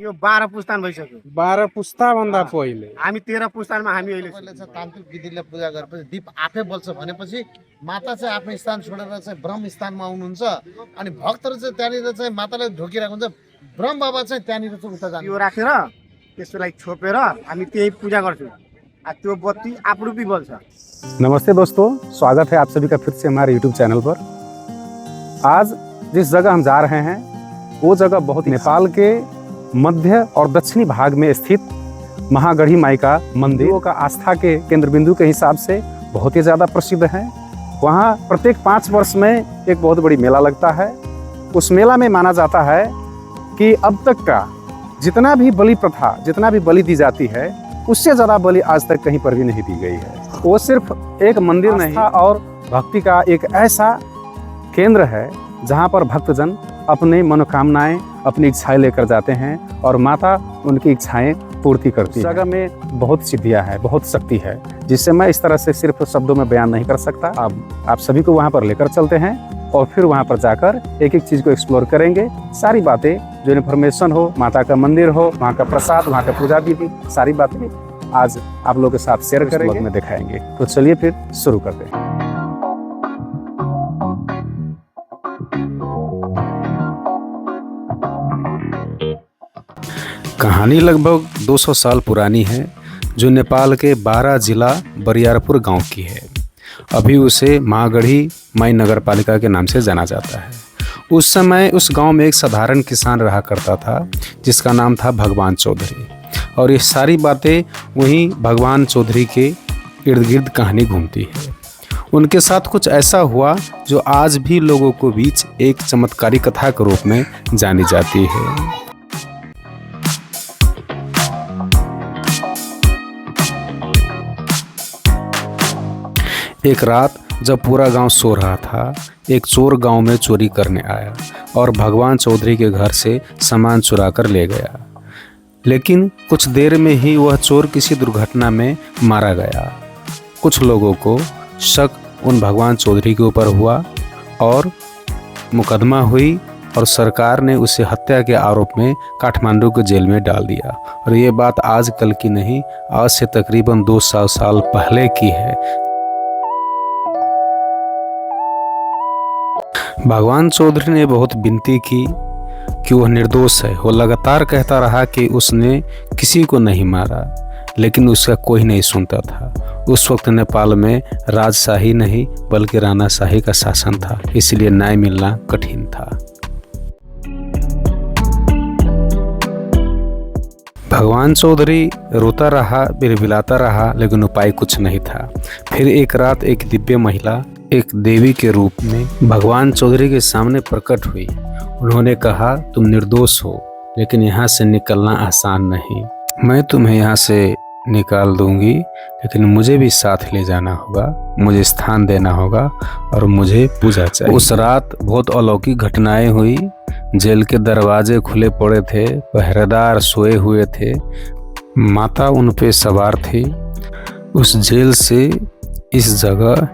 यो 12 पुस्तान भइसक्यो। 12 पुस्ताभन्दा पहिले हामी 13 पुस्तानमा हामी अहिले तान्त्रिक विधिले पूजा गरेपछि दीप आफै बल्छ भनेपछि माता चाहिँ आफ्नो स्थान छोडेर चाहिँ ब्रह्म स्थानमा आउनुहुन्छ अनि भक्तहरू चाहिँ त्यहाँनिर चाहिँ मातालाई ढोकिरहेको हुन्छ। ब्रह्म बाबा चाहिँ त्यहाँनिर चाहिँ उता जान्छ। यो राखेर त्यसलाई छोपेर हामी त्यही पूजा गर्छौँ। त्यो बत्ती आपरूपी बल्छ। नमस्ते दोस्तों, स्वागत है आप सभी का फिर से हमारे YouTube चैनल पर। आज जिस जगह हम जा रहे हैं वो जगह बहुत नेपाल के मध्य और दक्षिणी भाग में स्थित महागढ़ी माई का मंदिर का आस्था के केंद्र बिंदु के हिसाब से बहुत ही ज़्यादा प्रसिद्ध है। वहाँ प्रत्येक 5 वर्ष में एक बहुत बड़ी मेला लगता है। उस मेला में माना जाता है कि अब तक का जितना भी बलि प्रथा, जितना भी बलि दी जाती है उससे ज़्यादा बलि आज तक कहीं पर भी नहीं दी गई है। वो सिर्फ एक मंदिर नहीं और भक्ति का एक ऐसा केंद्र है जहाँ पर भक्तजन अपनी मनोकामनाएं, अपनी इच्छाएं लेकर जाते हैं और माता उनकी इच्छाएं पूर्ति करती है। जगह में बहुत सिद्धियां है, बहुत शक्ति है, जिससे मैं इस तरह से सिर्फ शब्दों में बयान नहीं कर सकता। अब आप सभी को वहाँ पर लेकर चलते हैं और फिर वहाँ पर जाकर एक एक चीज़ को एक्सप्लोर करेंगे। सारी बातें जो इन्फॉर्मेशन हो, माता का मंदिर हो, वहाँ का प्रसाद, वहाँ का पूजा विधि, सारी बातें आज आप लोगों के साथ शेयर करेंगे, में दिखाएंगे। तो चलिए फिर शुरू करते हैं। कहानी लगभग 200 साल पुरानी है, जो नेपाल के बारा जिला बरियारपुर गांव की है। अभी उसे महागढ़ी माई नगर पालिका के नाम से जाना जाता है। उस समय उस गांव में एक साधारण किसान रहा करता था जिसका नाम था भगवान चौधरी। और ये सारी बातें वहीं भगवान चौधरी के इर्द गिर्द कहानी घूमती है। उनके साथ कुछ ऐसा हुआ जो आज भी लोगों को बीच एक चमत्कारी कथा के रूप में जानी जाती है। एक रात जब पूरा गांव सो रहा था, एक चोर गांव में चोरी करने आया और भगवान चौधरी के घर से सामान चुरा कर ले गया। लेकिन कुछ देर में ही वह चोर किसी दुर्घटना में मारा गया। कुछ लोगों को शक उन भगवान चौधरी के ऊपर हुआ और मुकदमा हुई और सरकार ने उसे हत्या के आरोप में काठमांडू के जेल में डाल दिया। और ये बात आजकल की नहीं, आज से तकरीबन 200 साल पहले की है। भगवान चौधरी ने बहुत विनती की कि वह निर्दोष है। वो लगातार कहता रहा कि उसने किसी को नहीं मारा, लेकिन उसका कोई नहीं सुनता था। उस वक्त नेपाल में राजशाही नहीं बल्कि राणाशाही का शासन था, इसलिए न्याय मिलना कठिन था। भगवान चौधरी रोता रहा, बिलबिलाता रहा, लेकिन उपाय कुछ नहीं था। फिर एक रात एक दिव्य महिला एक देवी के रूप में भगवान चौधरी के सामने प्रकट हुई। उन्होंने कहा, तुम निर्दोष हो, लेकिन यहाँ से निकलना आसान नहीं। मैं तुम्हें यहाँ से निकाल दूंगी, लेकिन मुझे भी साथ ले जाना होगा, मुझे स्थान देना होगा और मुझे पूजा चाहिए। उस रात बहुत अलौकिक घटनाएं हुई। जेल के दरवाजे खुले पड़े थे, पहरेदार सोए हुए थे, माता उन पे सवार थी। उस जेल से इस जगह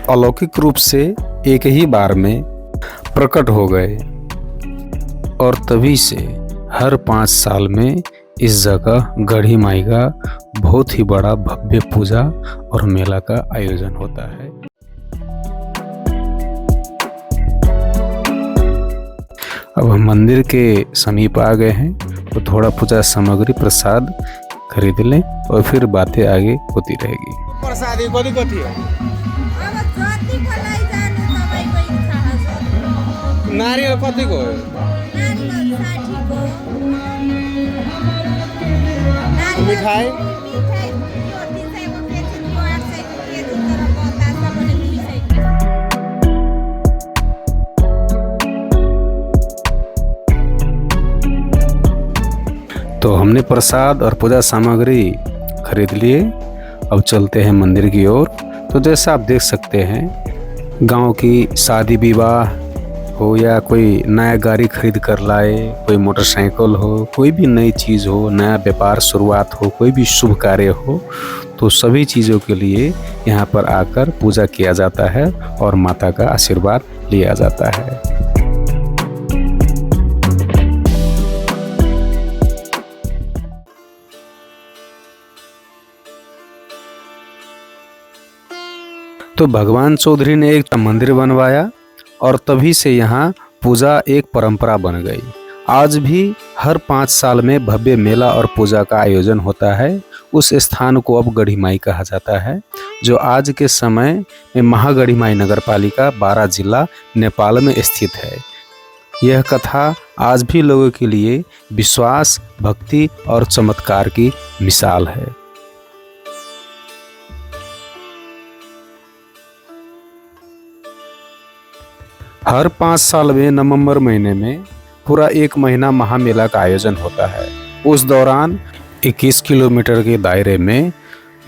अलौकिक रूप से एक ही बार में प्रकट हो गए और तभी से हर 5 साल में इस जगह गढ़ी माई का बहुत ही बड़ा भव्य पूजा और मेला का आयोजन होता है। अब हम मंदिर के समीप आ गए हैं, तो थोड़ा पूजा सामग्री प्रसाद खरीद लें और फिर बातें आगे होती रहेगी। प्रसादी कति कति हो? नारियल कतिको हो? मिठाई तो हमने प्रसाद और पूजा सामग्री खरीद लिए। अब चलते हैं मंदिर की ओर। तो जैसा आप देख सकते हैं, गांव की शादी विवाह हो या कोई नया गाड़ी खरीद कर लाए, कोई मोटरसाइकिल हो, कोई भी नई चीज़ हो, नया व्यापार शुरुआत हो, कोई भी शुभ कार्य हो, तो सभी चीज़ों के लिए यहाँ पर आकर पूजा किया जाता है और माता का आशीर्वाद लिया जाता है। तो भगवान चौधरी ने एक मंदिर बनवाया और तभी से यहाँ पूजा एक परंपरा बन गई। आज भी हर 5 साल में भव्य मेला और पूजा का आयोजन होता है। उस स्थान को अब गढ़ीमाई कहा जाता है, जो आज के समय में महागढ़ीमाई नगरपालिका बारा जिला नेपाल में स्थित है। यह कथा आज भी लोगों के लिए विश्वास, भक्ति और चमत्कार की मिसाल है। हर 5 साल में नवंबर महीने में पूरा 1 महीना महामेला का आयोजन होता है। उस दौरान 21 किलोमीटर के दायरे में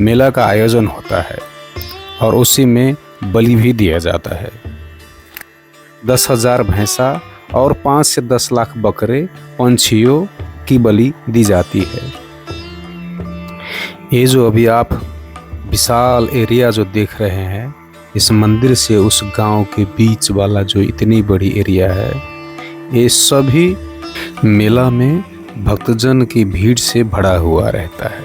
मेला का आयोजन होता है और उसी में बलि भी दिया जाता है। 10,000 भैंसा और 5 से 10 लाख बकरे पंछियों की बलि दी जाती है। ये जो अभी आप विशाल एरिया जो देख रहे हैं, इस मंदिर से उस गांव के बीच वाला जो इतनी बड़ी एरिया है, ये सभी मेला में भक्तजन की भीड़ से भरा हुआ रहता है।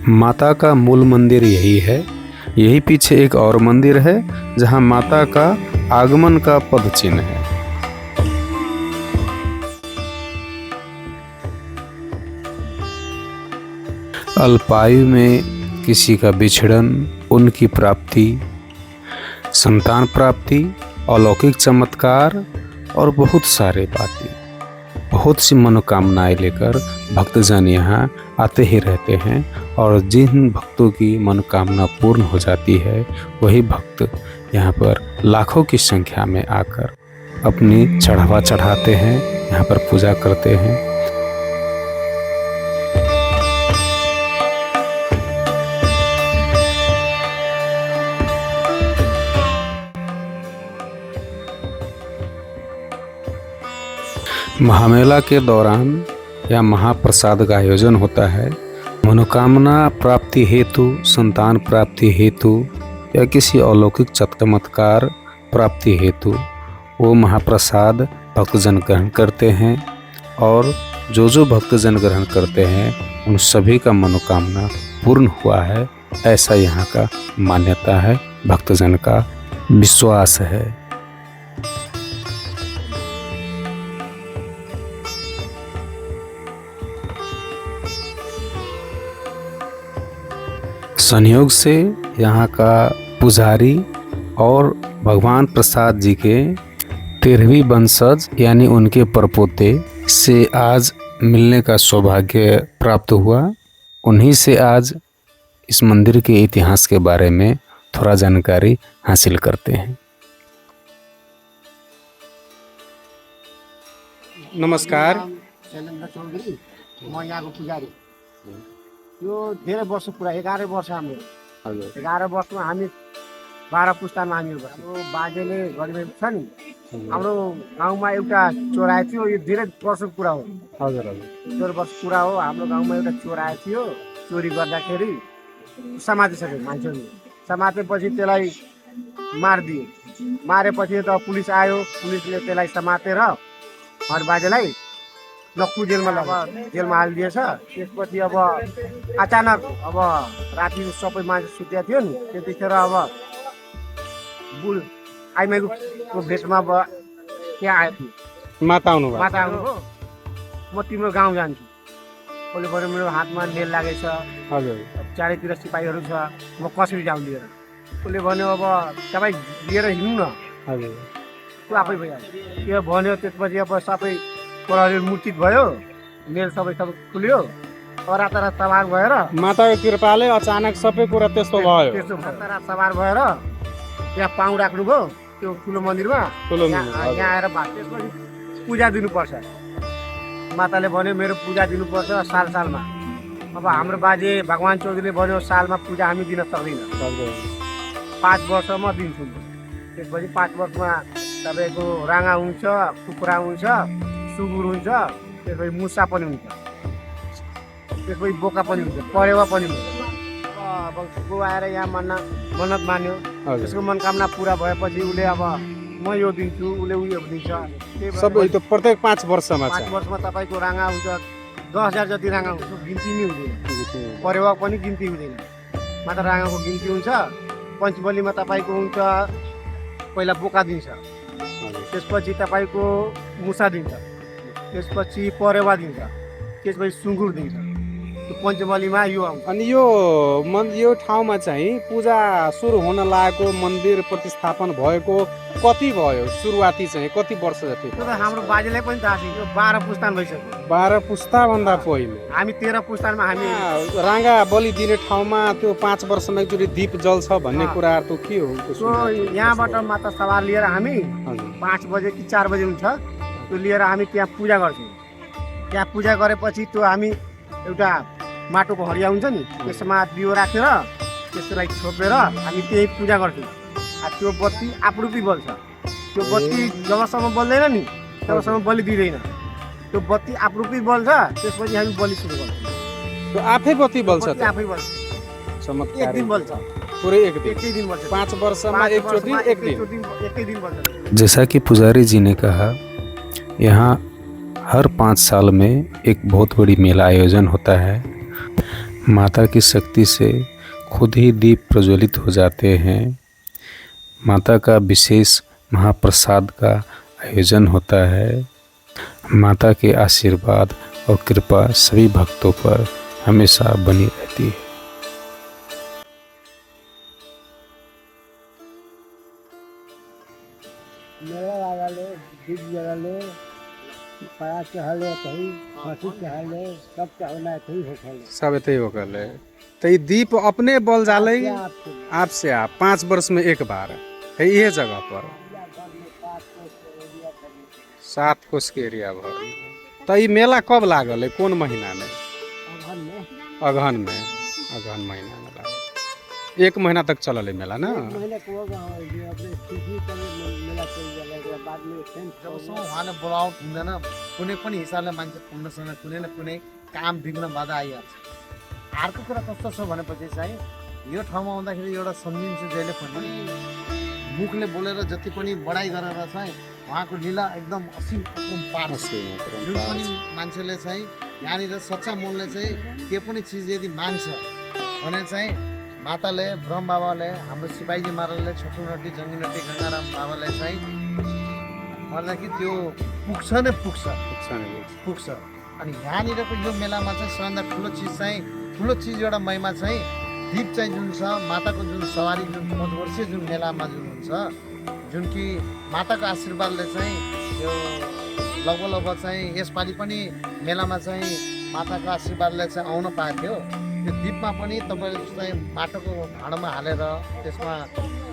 माता का मूल मंदिर यही है। यही पीछे एक और मंदिर है जहां माता का आगमन का पद चिन्ह है। अल्पायु में किसी का बिछड़न, उनकी प्राप्ति, संतान प्राप्ति, अलौकिक चमत्कार और बहुत सारे बातें, बहुत सी मनोकामनाएं लेकर भक्तजन यहाँ आते ही रहते हैं। और जिन भक्तों की मनोकामना पूर्ण हो जाती है, वही भक्त यहाँ पर लाखों की संख्या में आकर अपनी चढ़ावा चढ़ाते हैं, यहाँ पर पूजा करते हैं। महामेला के दौरान या महाप्रसाद का आयोजन होता है। मनोकामना प्राप्ति हेतु, संतान प्राप्ति हेतु या किसी अलौकिक चमत्कार प्राप्ति हेतु वो महाप्रसाद भक्तजन ग्रहण करते हैं और जो भक्तजन ग्रहण करते हैं उन सभी का मनोकामना पूर्ण हुआ है, ऐसा यहाँ का मान्यता है, भक्तजन का विश्वास है। संयोग से यहाँ का पुजारी और भगवान प्रसाद जी के 13वीं वंशज यानी उनके परपोते से आज मिलने का सौभाग्य प्राप्त हुआ। उन्हीं से आज इस मंदिर के इतिहास के बारे में थोड़ा जानकारी हासिल करते हैं। नमस्कार। शैलेन्द्र चौधरी, म यहाँको पुजारी। यो धेरै वर्ष पुरा 11 वर्ष हाम्रो। 11 वर्षमा हामी 12 पुस्तामा हामी बस्यो। बाजेले गरिबे छ नि, हाम्रो गाउँमा एउटा चोर आएको थियो। यो धेरै वर्षको कुरा हो। हजुर हजुर, 14 वर्ष पुरा हो। हाम्रो गाउँमा एउटा चोर आएको थियो। चोरी गर्दाखेरि समातिसक्यो मान्छेहरूले। समातेपछि त्यसलाई मारिदियो। मारेपछि त पुलिस आयो। पुलिसले त्यसलाई समातेर घर बाजेलाई लक्कु जेलमा जेलमा हालिदिएछ। त्यसपछि अब अचानक अब राति सबै मान्छे सुतेको थियो नि, त्यतिखेर अब बुल आइमाईको भेषमा अब त्यहाँ आयो थियो। माता आउनुभयो। माता आउनुभयो। म तिम्रो गाउँ जान्छु। उसले भन्यो मेरो हातमा नेल लागेछ, हजुर, चारैतिर सिपाहीहरू छ, म कसरी जाउँ लिएर। उसले भन्यो अब तपाईँ लिएर हिँड्नु न। हजुर, त्यो आफै भइहाल्यो। त्यो भन्यो। त्यसपछि अब सबै प्रहरी मूर्छित भयो। मेल सबै खुल्यो। रातारात सवार भएर माताको कृपाले अचानक सबै कुरा त्यस्तो भयो। त्यस्तो रातारात सवार भएर त्यहाँ पाउ राख्नुभयो त्यो ठुलो मन्दिरमा। यहाँ आएर त्यसपछि पूजा दिनुपर्छ। माताले भन्यो मेरो पूजा दिनुपर्छ साल सालमा। अब हाम्रो बाजे भगवान चौधरीले भन्यो सालमा पूजा हामी दिन सक्दैनौँ, 5 वर्षमा दिन्छौँ। त्यसपछि 5 वर्षमा तपाईँको राँगा हुन्छ, कुखुरा हुन्छ, सुँगुर हुन्छ, त्यसपछि मुसा पनि हुन्छ, त्यसपछि बोका पनि हुन्छ, परेवा पनि हुन्छ। अब को आएर यहाँ मन्नत मान्यो। त्यसको मनोकामना पुरा भएपछि उसले अब म यो दिन्छु, उसले उयो दिन्छ। सबै त प्रत्येक 5 वर्षमा 5 वर्षमा तपाईँको राँगा हुन्छ 10,000 जति राँगा हुन्छ, गिन्ती नै हुँदैन। परेवा पनि गिन्ती हुँदैन। माता राँगाको गिन्ती हुन्छ। पञ्चबलीमा तपाईँको हुन्छ पहिला बोका दिन्छ, त्यसपछि तपाईँको मुसा दिन्छ, त्यसपछि परेवा दिन्छ, त्यसपछि सुँगुर दिन्छ। त्यो पञ्चबलीमा यो आउँछ। अनि यो ठाउँमा चाहिँ पूजा सुरु हुन लागेको मन्दिर प्रतिस्थापन भएको कति भयो? सुरुवाती चाहिँ कति वर्ष जति? त्यो त हाम्रो बाजेलाई पनि थाहा छ। यो 12 पुस्तान भइसक्यो। 12 पुस्ताभन्दा पहिले हामी 13 पुस्तानमा हामी राँगा बलि दिने ठाउँमा त्यो 5 वर्षमा एकचोटि दीप जल्छ भन्ने कुरा त के हो? यहाँबाट माता सवार लिएर हामी 5 बजे कि 4 बजे हुन्छ, त्यो लिएर हामी त्यहाँ पूजा गर्छौँ। त्यहाँ पूजा गरेपछि त्यो हामी एउटा माटोको हडिया हुन्छ नि, त्यसमा दियो राखेर त्यसलाई छोपेर हामी त्यही पूजा गर्छौँ। त्यो बत्ती आपरूपी बल्छ। त्यो बत्ती जबसम्म बल्दैन नि तबसम्म बलि दिँदैन। त्यो बत्ती आपरूपी बल्छ, त्यसपछि हामी बलि सुरु गर्छौँ। त्यो आफै बत्ती बल्छ? आफै बल्छ। चमत्कार। एक दिन बल्छ, पुरै एक दिन बल्छ। 5 वर्षमा एकचोटि एकै दिन बल्छ। जैसा कि पुजारी जी ने कहा, यहाँ हर 5 साल में एक बहुत बड़ी मेला आयोजन होता है। माता की शक्ति से खुद ही दीप प्रज्वलित हो जाते हैं। माता का विशेष महाप्रसाद का आयोजन होता है। माता के आशीर्वाद और कृपा सभी भक्तों पर हमेशा बनी रहती है। मेला लगाले, दीप जलाले, परात चढ़ाले, कहीं फांसी चढ़ाले, सब चढ़ाना कहीं होखले। सब एते होकले। तो ये दीप अपने बल जाले आपसे आप 5 वर्ष में एक बार है ये जगह पर 7 कोस के एरिया भर। तो ये मेला कब लागल है? कौन महीना में? अगहन में। अगहन महीना में लागल। 1 महीना तक चलल है मेला ना? जबसम्म उहाँले बोलावट हुँदैन कुनै पनि हिसाबले मान्छे पुग्नसँग कुनै न कुनै काम विघ्न बाधा आइहाल्छ। अर्को कुरा कस्तो छ भनेपछि चाहिँ यो ठाउँमा आउँदाखेरि एउटा सम्झिन्छु जहिले पनि मुखले बोलेर जति पनि बढाइ गरेर चाहिँ उहाँको लीला एकदम असीम पार जुन पनि मान्छेले चाहिँ यहाँनिर सच्चा मनले चाहिँ के पनि चिज यदि माग्छ भने चाहिँ माताले ब्रह्म बाबाले हाम्रो सिपाहीजी महाराजले छोटुनटी जङ्गीनटी गङ्गाराम बाबाले चाहिँ भन्दाखेरि त्यो पुग्छ नै पुग्छ। अनि यहाँनिरको यो मेलामा चाहिँ सबभन्दा ठुलो चिज एउटा महिमा चाहिँ दीप चाहिँ जुन छ माताको जुन सवारी जुन 5 वर्षीय जुन मेलामा जुन हुन्छ जुन कि माताको आशीर्वादले चाहिँ यो लगभग चाहिँ यसपालि पनि मेलामा चाहिँ माताको आशीर्वादले चाहिँ आउन पाएको थियो। त्यो दीपमा पनि तपाईँले चाहिँ माटोको भाँडामा हालेर त्यसमा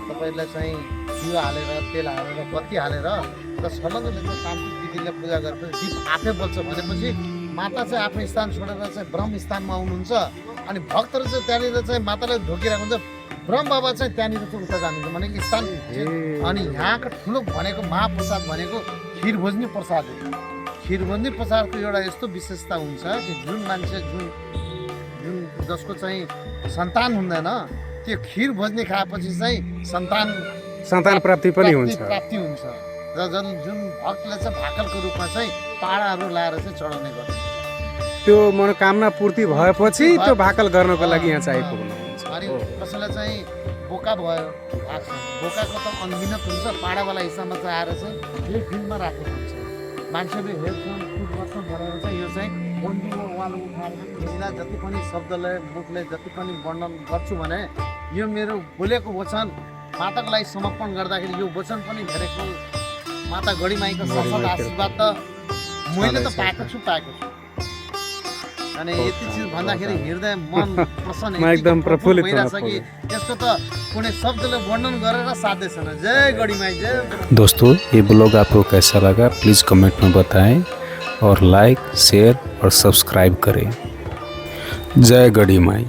तपाईँले चाहिँ दियो हालेर तेल हालेर बत्ती हालेर र सलङ्गले चाहिँ तान्त्रिक विधिले पूजा गरेपछि दीप आफै बल्छ भनेपछि माता चाहिँ आफ्नो स्थान छोडेर चाहिँ ब्रह्म स्थानमा आउनुहुन्छ। अनि भक्तहरू चाहिँ त्यहाँनिर चाहिँ माताले ढोकिरहेको हुन्छ, ब्रह्म बाबा चाहिँ त्यहाँनिर चाहिँ उता जानुहुन्छ भनेको स्थान। अनि यहाँको ठुलो भनेको महाप्रसाद भनेको खिर भोजनी प्रसाद हो। खिर भोजनी प्रसादको एउटा यस्तो विशेषता हुन्छ कि जुन मान्छे जसको चाहिँ सन्तान हुँदैन त्यो खिर भोजनी खाएपछि चाहिँ सन्तान प्राप्ति पनि हुन्छ। र जुन भक्तले चाहिँ भाकलको रूपमा चाहिँ पाडाहरू लाएर चाहिँ चढाउने गर्छ। त्यो मनोकामना पूर्ति भएपछि त्यो भाकल गर्नको लागि यहाँ चाहिँ आइपुग्नुहुन्छ। अनि कसैलाई चाहिँ बोका भयो बोकाको त अनगिनत हुन्छ, पाडावाला हिसाबमा चाहिँ आएर चाहिँ यही फिल्डमा राखेको हुन्छ। मान्छेले हेर्छन् कुदवर्षन गरेर चाहिँ यो चाहिँ बन्दीको वाल उठाएर यसलाई जति पनि शब्दले मुखले जति पनि वर्णन गर्छु भने यो मेरो बोलेको वचन माताको लागि समर्पण गर्दाखेरि यो वचन पनि घेरेको माता गढीमाईको सशक्त आशीर्वाद त मैले त पाएको छु। अनि यति चिज भन्दाखेरि हृदय मन प्रसन्न एकदम प्रफुल्लित भइरहेछ कि यसको त कुनै शब्दले वर्णन गरेर साध्य छैन। जय गढीमाई जय। दोस्तों, ये ब्लॉग आपको कैसा लगा प्लीज़ कमेंट में बताएं और लाइक शेयर और सब्सक्राइब करें। जय गढ़ी माई।